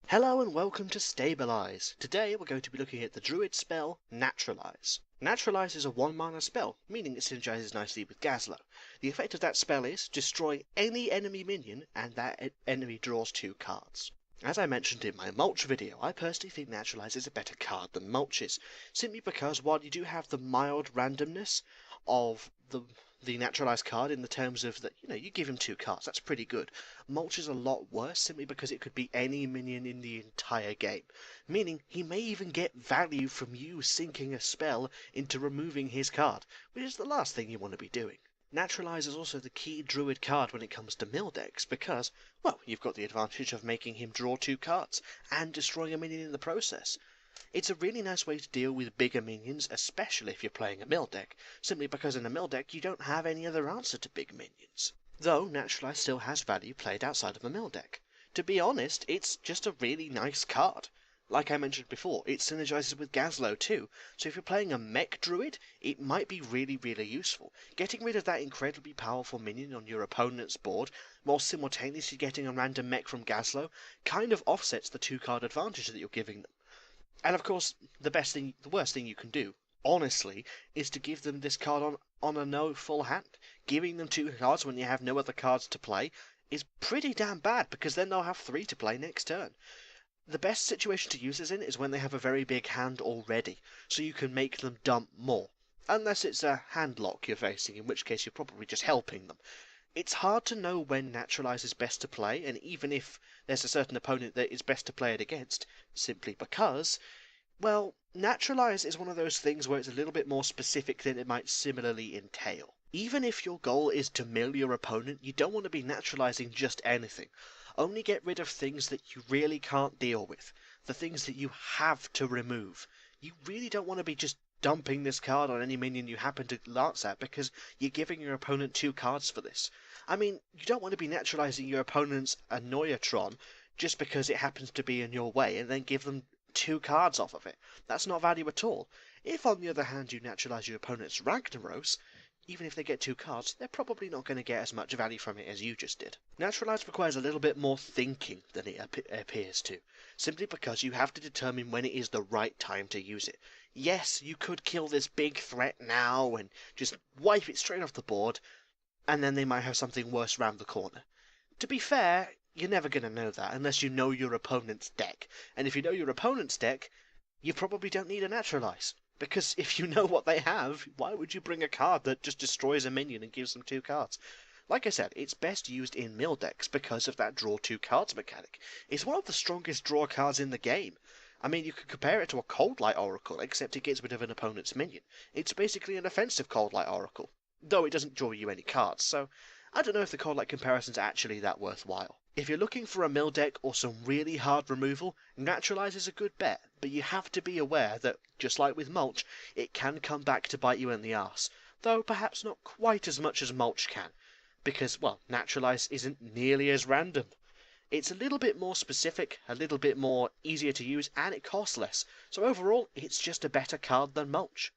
Hello and welcome to Stabilize. Today we're going to be looking at the druid spell Naturalize. Naturalize is a 1-mana spell, meaning it synergizes nicely with Gazlowe. The effect of that spell is destroy any enemy minion and that enemy draws 2 cards. As I mentioned in my Mulch video, I personally think Naturalize is a better card than Mulch is, simply because while you do have the mild randomness of the Naturalize card in the terms of that, you give him 2 cards, that's pretty good. Mulch is a lot worse simply because it could be any minion in the entire game, meaning he may even get value from you sinking a spell into removing his card, which is the last thing you want to be doing. Naturalize is also the key druid card when it comes to mill decks because, well, you've got the advantage of making him draw 2 cards and destroying a minion in the process. It's a really nice way to deal with bigger minions, especially if you're playing a mill deck, simply because in a mill deck you don't have any other answer to big minions. Though Naturalize still has value played outside of a mill deck. To be honest, it's just a really nice card. Like I mentioned before, it synergizes with Gazlowe too, so if you're playing a mech druid, it might be really useful. Getting rid of that incredibly powerful minion on your opponent's board, while simultaneously getting a random mech from Gazlowe, kind of offsets the 2-card advantage that you're giving them. And of course, the worst thing you can do, honestly, is to give them this card on a no full hand. Giving them 2 cards when you have no other cards to play is pretty damn bad, because then they'll have 3 to play next turn. The best situation to use this in is when they have a very big hand already, so you can make them dump more. Unless it's a hand lock you're facing, in which case you're probably just helping them. It's hard to know when Naturalize is best to play, and even if there's a certain opponent that is best to play it against, simply because, well, Naturalize is one of those things where it's a little bit more specific than it might similarly entail. Even if your goal is to mill your opponent, you don't want to be naturalizing just anything. Only get rid of things that you really can't deal with, the things that you have to remove. You really don't want to be just dumping this card on any minion you happen to glance at because you're giving your opponent 2 cards for this. I mean, you don't want to be naturalizing your opponent's Annoyatron just because it happens to be in your way and then give them 2 cards off of it. That's not value at all. If, on the other hand, you naturalize your opponent's Ragnaros, even if they get 2 cards, they're probably not going to get as much value from it as you just did. Naturalize requires a little bit more thinking than it appears to, simply because you have to determine when it is the right time to use it. Yes, you could kill this big threat now and just wipe it straight off the board, and then they might have something worse round the corner. To be fair, you're never going to know that unless you know your opponent's deck, and if you know your opponent's deck, you probably don't need a Naturalize. Because if you know what they have, why would you bring a card that just destroys a minion and gives them 2 cards? Like I said, it's best used in mill decks because of that draw 2 cards mechanic. It's one of the strongest draw cards in the game. I mean, you could compare it to a Cold Light Oracle, except it gets rid of an opponent's minion. It's basically an offensive Cold Light Oracle, though it doesn't draw you any cards, so I don't know if the Cold Light comparison's actually that worthwhile. If you're looking for a mill deck or some really hard removal, Naturalize is a good bet, but you have to be aware that, just like with Mulch, it can come back to bite you in the arse, though perhaps not quite as much as Mulch can, because, well, Naturalize isn't nearly as random. It's a little bit more specific, a little bit more easier to use, and it costs less, so overall, it's just a better card than Mulch.